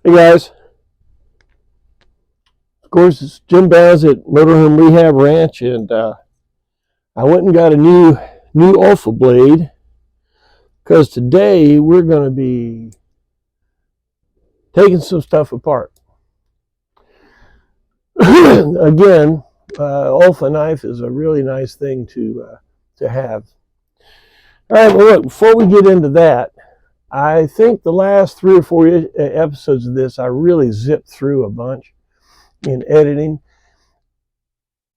Hey guys, of course it's Jim Baz at Motorhome Rehab Ranch, and I went and got a new Alpha blade because today we're going to be taking some stuff apart. Again, Alpha knife is a really nice thing to have. All right, well look, before we get into that, I think the last 3 or 4 episodes of this I really zipped through a bunch in editing.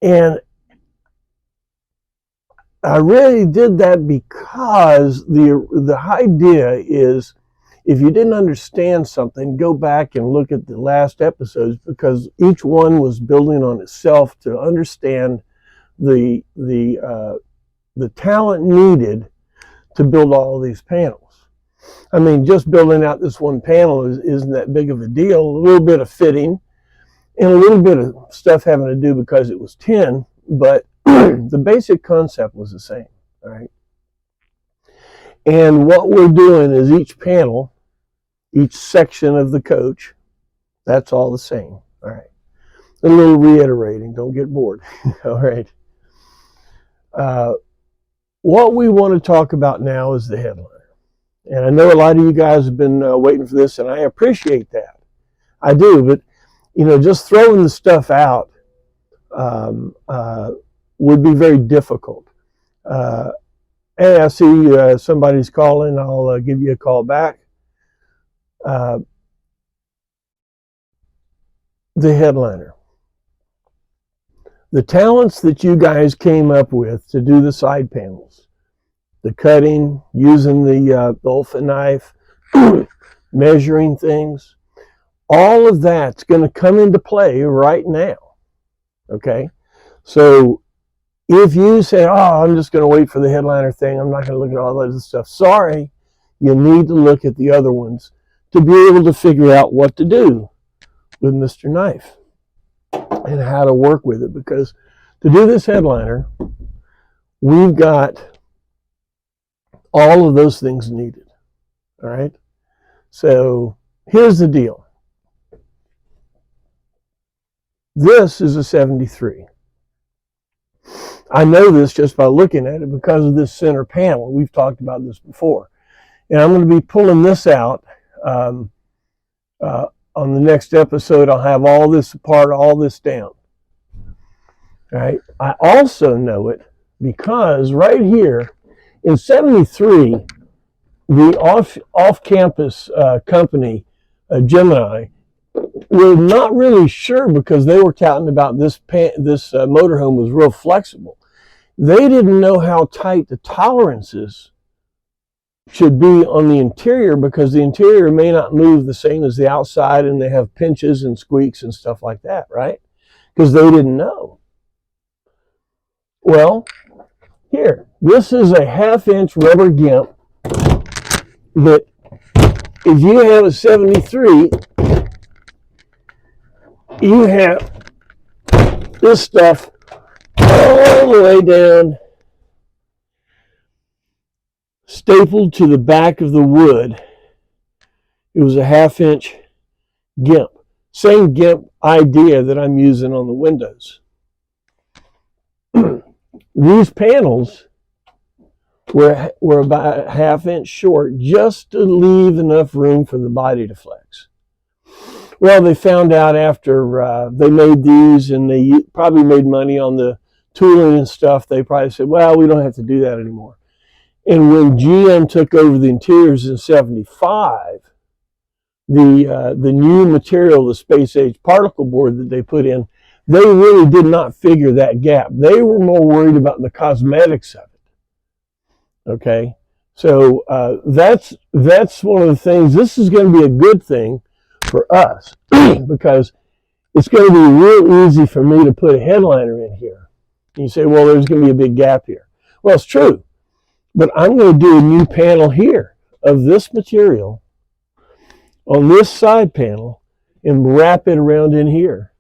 And I really did that because the idea is, if you didn't understand something, go back and look at the last episodes, because each one was building on itself to understand the talent needed to build all these panels. I mean, just building out this one panel isn't that big of a deal. A little bit of fitting and a little bit of stuff having to do because it was tin, but the basic concept was the same, all right? And what we're doing is each panel, each section of the coach, that's all the same, all right? A little reiterating, don't get bored, all right? What we want to talk about now is the headliner. And I know a lot of you guys have been waiting for this, and I appreciate that. I do, but, you know, just throwing the stuff out would be very difficult. Hey, I see somebody's calling. I'll give you a call back. The headliner. The talents that you guys came up with to do the side panels, the cutting, using the Alpha knife, measuring things, all of that's going to come into play right now. Okay? So if you say, oh, I'm just going to wait for the headliner thing, I'm not going to look at all that other stuff. Sorry, you need to look at the other ones to be able to figure out what to do with Mr. Knife and how to work with it. Because to do this headliner, we've got all of those things needed. All right? So here's the deal. This is a 73. I know this just by looking at it because of this center panel. We've talked about this before. And I'm going to be pulling this out on the next episode. I'll have all this apart, all this down. All right. I also know it because right here in 73, the off-campus company, Gemini, we're not really sure because they were touting about this motorhome was real flexible. They didn't know how tight the tolerances should be on the interior because the interior may not move the same as the outside, and they have pinches and squeaks and stuff like that, right? Because they didn't know. Well, here, this is a 1/2-inch rubber gimp that if you have a 73, you have this stuff all the way down, stapled to the back of the wood. It was a 1/2-inch gimp. Same gimp idea that I'm using on the windows. These panels were about a 1/2-inch short just to leave enough room for the body to flex. Well, they found out after they made these, and they probably made money on the tooling and stuff, they probably said, well, we don't have to do that anymore. And when GM took over the interiors in 75, the new material, the space age particle board that they put in, they really did not figure that gap. They were more worried about the cosmetics of it. Okay? So that's one of the things. This is going to be a good thing for us because it's going to be real easy for me to put a headliner in here. And you say, well, there's going to be a big gap here. Well, it's true, but I'm going to do a new panel here of this material on this side panel and wrap it around in here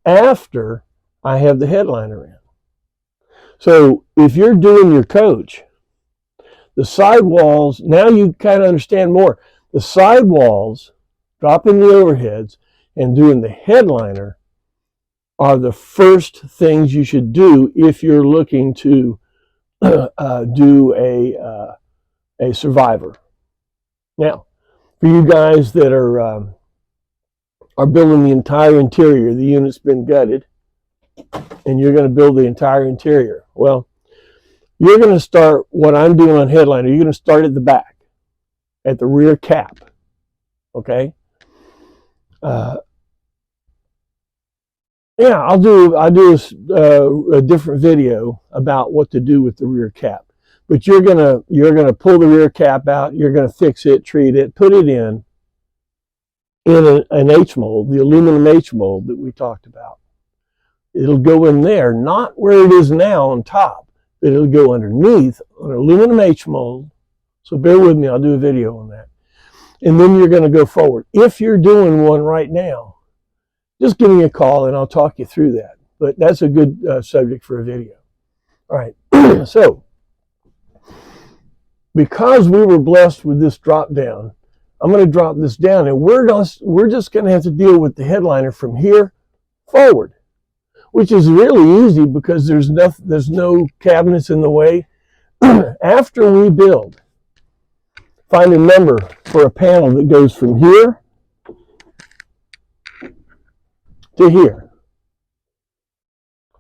after I have the headliner in. So if you're doing your coach, the sidewalls, now you kind of understand more. The sidewalls, dropping the overheads, and doing the headliner are the first things you should do if you're looking to do a survivor. Now, for you guys that are building the entire interior, the unit's been gutted, and you're going to build the entire interior. Well, you're going to start what I'm doing on headliner. You're going to start at the back, at the rear cap. Okay. Yeah, I'll do a different video about what to do with the rear cap. But you're gonna pull the rear cap out. You're gonna fix it, treat it, put it in an H mold, the aluminum H mold that we talked about. It'll go in there, not where it is now on top, but it'll go underneath an aluminum H mold. So bear with me, I'll do a video on that. And then you're going to go forward. If you're doing one right now, just give me a call and I'll talk you through that. But that's a good subject for a video. All right, so because we were blessed with this drop down, I'm going to drop this down, and we're just going to have to deal with the headliner from here forward, which is really easy because there's no cabinets in the way. After we build, find a number for a panel that goes from here to here.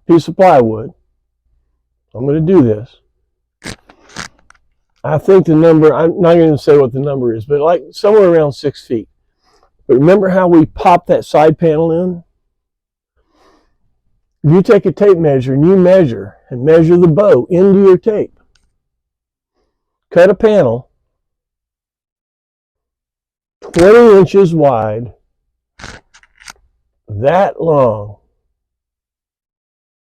Piece of plywood. I'm going to do this. I think the number, I'm not going to say what the number is, but like somewhere around 6 feet. But remember how we popped that side panel in? If you take a tape measure and you measure the bow into your tape, cut a panel 20 inches wide, that long,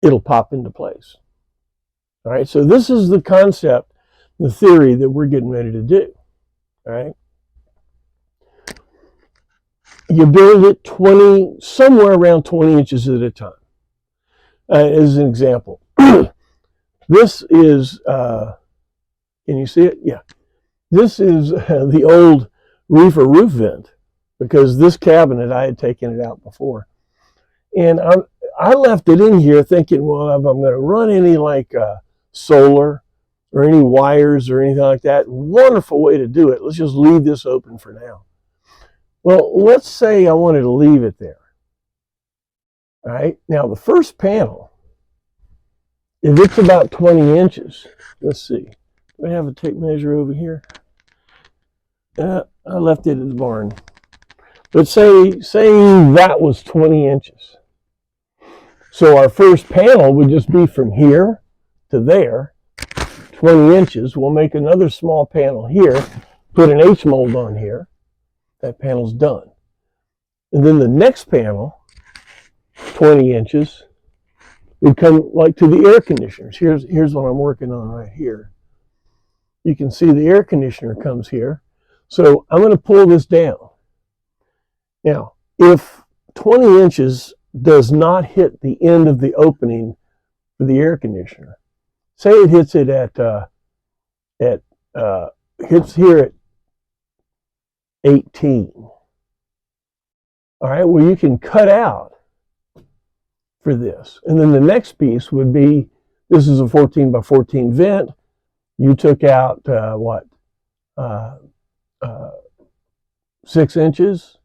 it'll pop into place. All right, so this is the concept, the theory that we're getting ready to do. All right, you build it somewhere around 20 inches at a time. As an example, this is, can you see it? Yeah, this is the old reefer roof vent, because this cabinet, I had taken it out before. And I left it in here thinking, well, if I'm going to run any like solar or any wires or anything like that, wonderful way to do it. Let's just leave this open for now. Well, let's say I wanted to leave it there. All right, now the first panel, if it's about 20 inches, let's see. Do I have a tape measure over here? I left it at the barn. But say that was 20 inches. So our first panel would just be from here to there, 20 inches. We'll make another small panel here, put an H mold on here. That panel's done. And then the next panel, 20 inches, would come like to the air conditioners. Here's what I'm working on right here. You can see the air conditioner comes here. So I'm going to pull this down. Now, if 20 inches does not hit the end of the opening for the air conditioner, say it hits it hits here at 18. All right, well, you can cut out for this. And then the next piece would be, this is a 14 by 14 vent. You took out, 6 inches.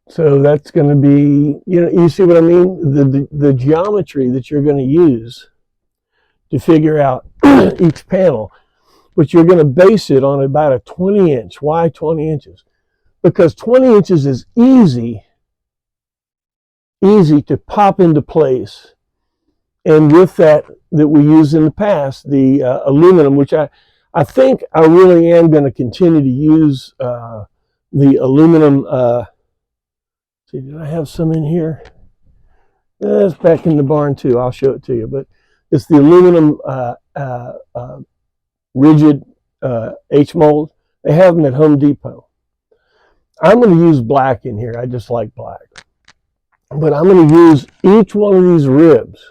So that's going to be, you see what I mean? The geometry that you're going to use to figure out each panel, but you're going to base it on about a 20 inch. Why 20 inches? Because 20 inches is easy to pop into place. And with that we used in the past, the aluminum, which I think I really am going to continue to use the aluminum. See, did I have some in here? It's back in the barn too. I'll show it to you. But it's the aluminum rigid H mold. They have them at Home Depot. I'm going to use black in here. I just like black. But I'm going to use each one of these ribs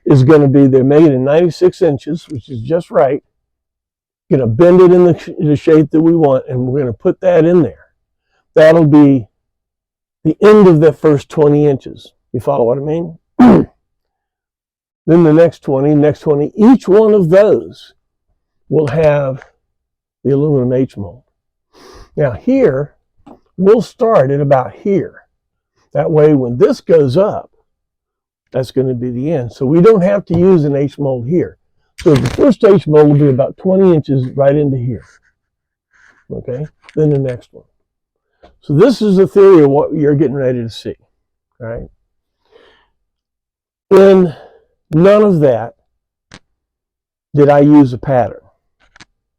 is going to be, they're made in 96 inches, which is just right. going to bend it in the shape that we want, and we're going to put that in there. That'll be the end of the first 20 inches. You follow what I mean? Then the next 20, each one of those will have the aluminum H mold. Now here, we'll start at about here. That way when this goes up, that's going to be the end. So we don't have to use an H mold here. So the first H mold will be about 20 inches right into here. Okay, then the next one. So this is the theory of what you're getting ready to see. All right. In none of that did I use a pattern.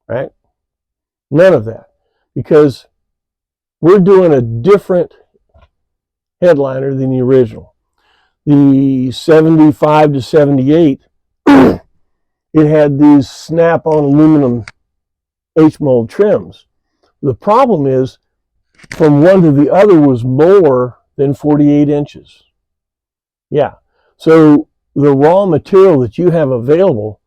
Right? None of that. Because we're doing a different headliner than the original. The 75 to 78, it had these snap-on aluminum H-mold trims. The problem is, from one to the other was more than 48 inches. Yeah. So the raw material that you have available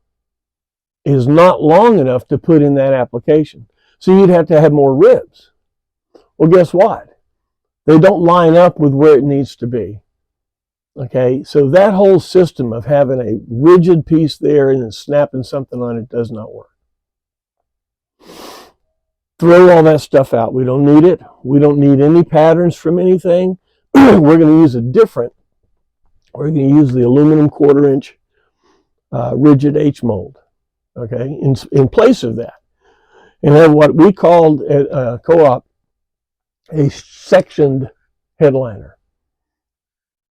is not long enough to put in that application. So you'd have to have more ribs. Well, guess what? They don't line up with where it needs to be. Okay, so that whole system of having a rigid piece there and then snapping something on it does not work. Throw all that stuff out. We don't need it. We don't need any patterns from anything. We're going to use we're going to use the aluminum 1/4 inch rigid H mold, okay, in place of that. And then what we called at Co-op a sectioned headliner.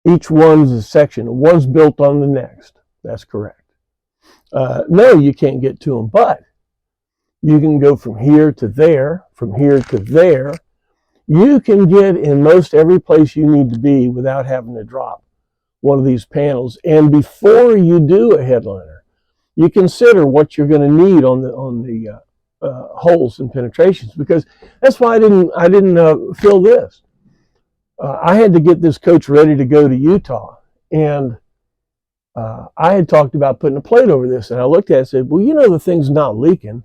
Each one's a section. One's built on the next. That's correct. No, you can't get to them, but you can go from here to there, from here to there. You can get in most every place you need to be without having to drop one of these panels. And before you do a headliner, you consider what you're going to need on the holes and penetrations, because that's why I didn't fill this. I had to get this coach ready to go to Utah, and I had talked about putting a plate over this, and I looked at it and said, well, you know, the thing's not leaking,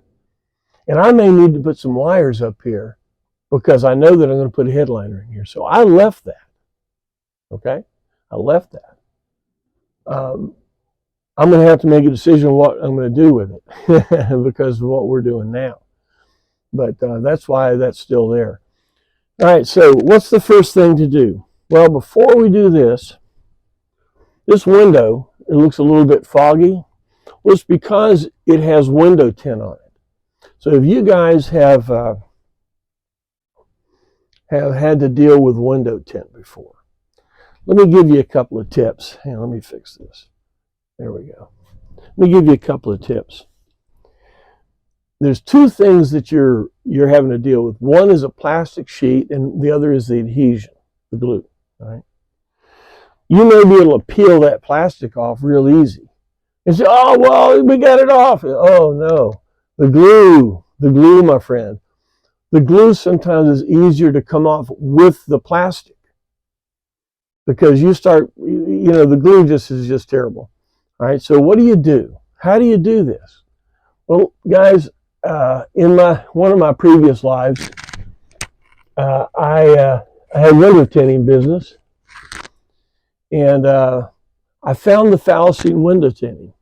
and I may need to put some wires up here because I know that I'm going to put a headliner in here. So I left that. Okay? I left that. I'm going to have to make a decision on what I'm going to do with it because of what we're doing now. But that's why that's still there. All right, so what's the first thing to do? Well, before we do this window, it looks a little bit foggy. Well, it's because it has window tint on it. So if you guys have had to deal with window tint before, let me give you a couple of tips. Hang on, let me fix this. There we go. Let me give you a couple of tips. There's two things that you're having to deal with. One is a plastic sheet, and the other is the adhesion, the glue. All right. You may be able to peel that plastic off real easy and say, "Oh, well, we got it off." Oh no, the glue, my friend. The glue sometimes is easier to come off with the plastic because the glue is just terrible. All right. So what do you do? How do you do this? Well, guys. In one of my previous lives, I had window tinting business, and I found the fallacy in window tinting.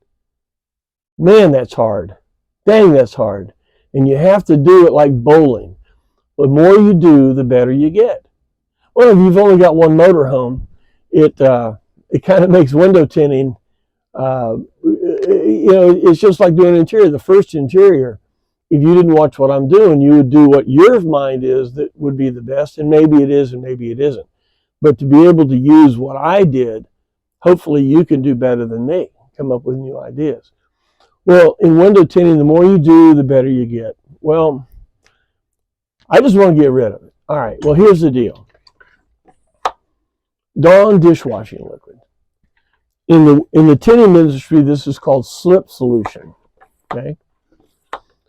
Man, that's hard. Dang, that's hard. And you have to do it like bowling. The more you do, the better you get. Well, if you've only got one motorhome, it kind of makes window tinting. It's just like doing an interior. The first interior, if you didn't watch what I'm doing, you would do what your mind is that would be the best, and maybe it is and maybe it isn't. But to be able to use what I did, hopefully you can do better than me, come up with new ideas. Well, in window tinting, the more you do, the better you get. Well, I just want to get rid of it. All right, well, here's the deal. Dawn dishwashing liquid. In the tinting industry, this is called slip solution. Okay?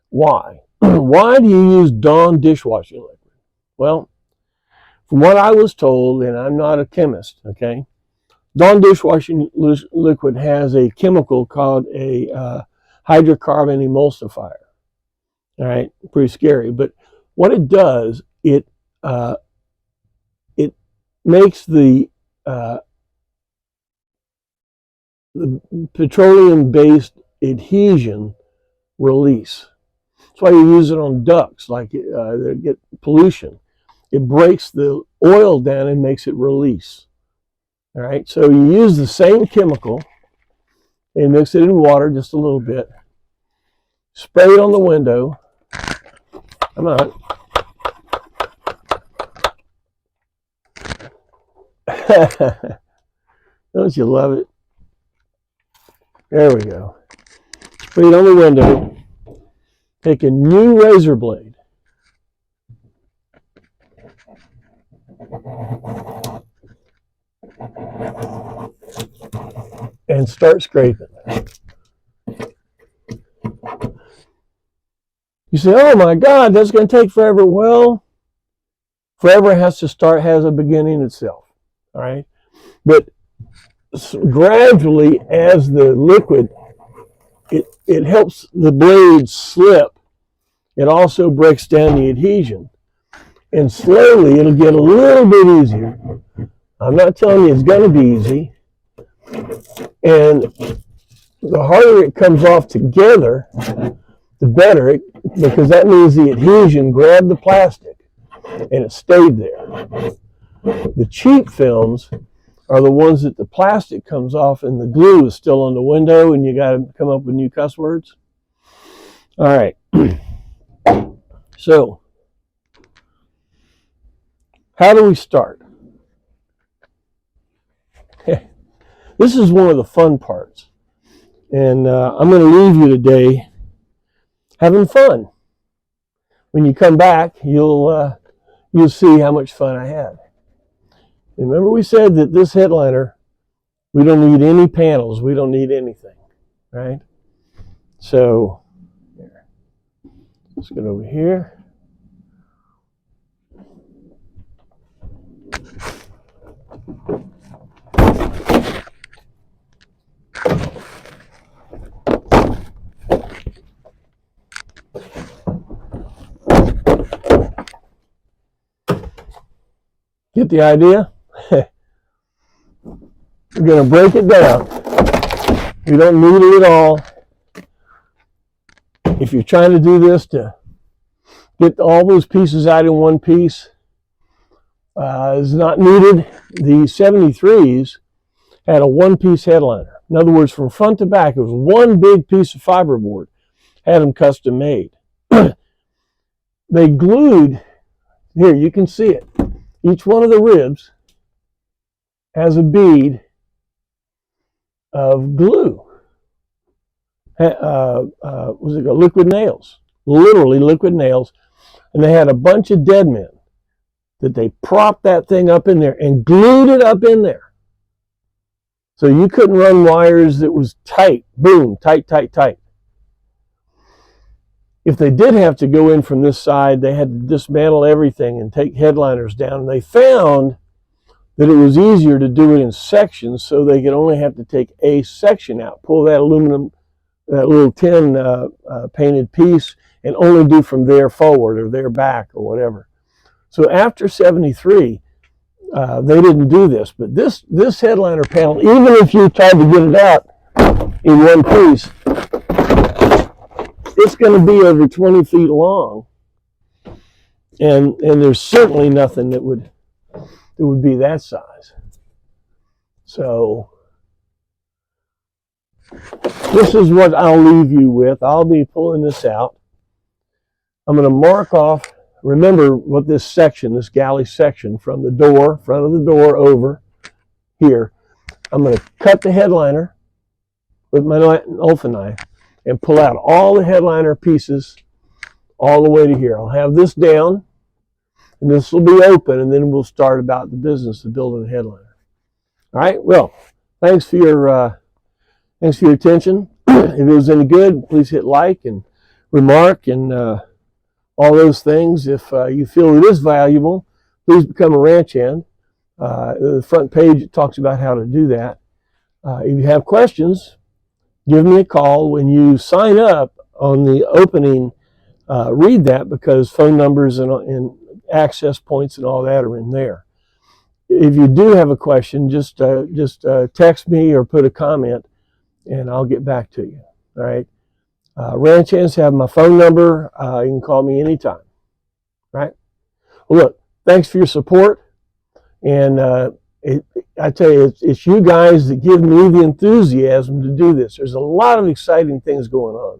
Why? Why do you use Dawn dishwashing liquid? Well, from what I was told, and I'm not a chemist, okay, Dawn dishwashing liquid has a chemical called a hydrocarbon emulsifier. All right, pretty scary. But what it does, it makes the petroleum-based adhesion release. That's why you use it on ducts, like that get pollution. It breaks the oil down and makes it release. All right, so you use the same chemical and mix it in water just a little bit. Spray it on the window. Come on. Don't you love it? There we go. Spray it on the window. Take a new razor blade. And start scraping. You say, oh my God, that's going to take forever. Well, forever has a beginning itself. All right. But gradually, as the liquid, it helps the blade slip. It also breaks down the adhesion. And slowly, it'll get a little bit easier. I'm not telling you it's going to be easy. And the harder it comes off together, the better, because that means the adhesion grabbed the plastic and it stayed there. The cheap films are the ones that the plastic comes off and the glue is still on the window and you got to come up with new cuss words. All right. So, how do we start? This is one of the fun parts. And I'm going to leave you today having fun. When you come back, you'll see how much fun I had. Remember we said that this headliner, we don't need any panels. We don't need anything, right? So, here. Let's get over here. Get the idea? We're going to break it down. We don't need it at all. If you're trying to do this to get all those pieces out in one piece, is not needed. The 73s had a one-piece headliner. In other words, from front to back, it was one big piece of fiberboard. Had them custom made. They glued, here you can see it. Each one of the ribs has a bead of glue. Was it liquid nails? Literally liquid nails. And they had a bunch of dead men that they propped that thing up in there and glued it up in there. So you couldn't run wires that was tight. Boom, tight, tight, tight. If they did have to go in from this side, they had to dismantle everything and take headliners down. And they found that it was easier to do it in sections, so they could only have to take a section out, pull that aluminum, that little tin painted piece, and only do from there forward or there back or whatever. So after 73, they didn't do this. But this headliner panel, even if you tried to get it out in one piece, it's going to be over 20 feet long, and there's certainly nothing that would be that size. So this is what I'll leave you with. I'll be pulling this out. I'm going to mark off. Remember what this galley section from the door, front of the door over here. I'm going to cut the headliner with my Olfa knife and pull out all the headliner pieces all the way to here. I'll have this down, and this will be open, and then we'll start about the business of building a headliner. All right. Well, thanks for your attention. If it was any good, please hit like and remark and all those things. If you feel it is valuable, please become a ranch hand. The front page, it talks about how to do that. If you have questions, give me a call. When you sign up on the opening read that, because phone numbers and access points and all that are in there. If you do have a question, just text me or put a comment, and I'll get back to you. All right. Ranch hands have my phone number. You can call me anytime. All right. Well, look, thanks for your support. And I tell you, it's you guys that give me the enthusiasm to do this. There's a lot of exciting things going on.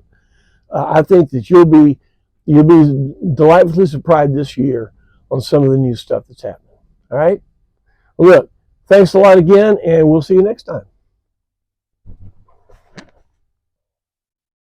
I think that you'll be delightfully surprised this year on some of the new stuff that's happening. All right. Well, look, thanks a lot again, and we'll see you next time.